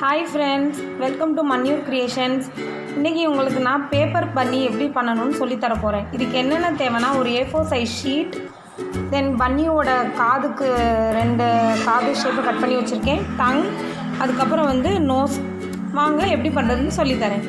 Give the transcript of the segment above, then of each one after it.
Hi friends, welcome to Manyur Creations. இன்றைக்கி உங்களுக்கு நான் பேப்பர் பன்னி எப்படி பண்ணணும்னு சொல்லித்தர போகிறேன். இதுக்கு என்னென்ன தேவைன்னா, ஒரு A4 சைஸ் ஷீட், தென் பன்னியோட காதுக்கு 2 காது ஷேப்பை கட் பண்ணி வச்சுருக்கேன், டங், அதுக்கப்புறம் நோஸ். வாங்க எப்படி பண்ணுறதுன்னு சொல்லித்தரேன்.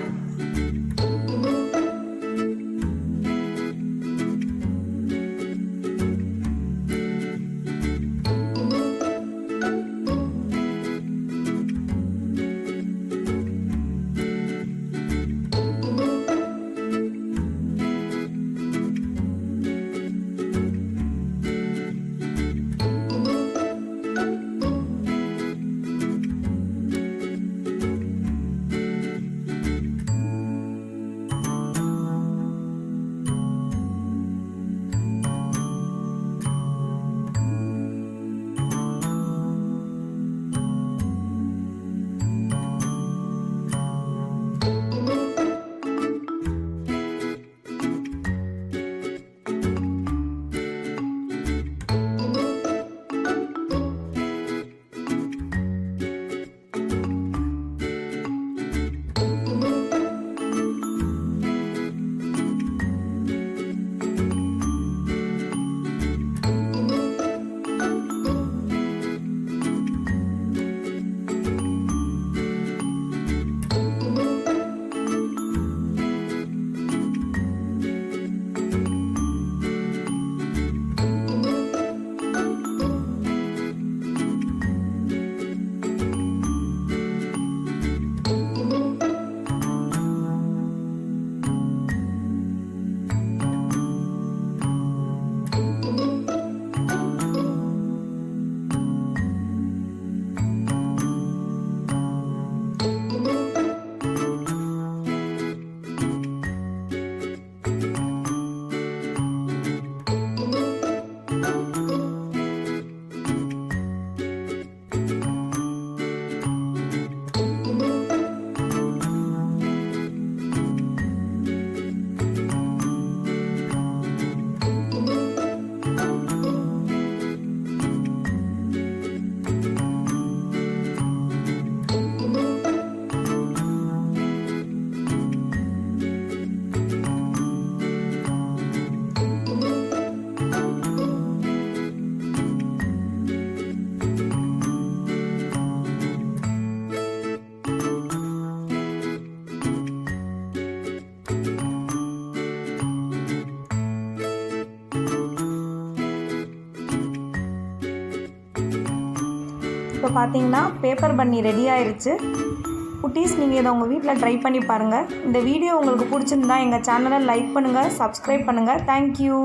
இப்போ பார்த்தீங்கன்னா பேப்பர் பன்னி ரெடி ஆயிடுச்சு. குட்டீஸ், நீங்கள் இதை உங்கள் வீட்டில் ட்ரை பண்ணி பாருங்கள். இந்த வீடியோ உங்களுக்கு பிடிச்சிருந்தா எங்கள் சேனலை லைக் பண்ணுங்கள், சப்ஸ்கிரைப் பண்ணுங்கள். தேங்க்யூ.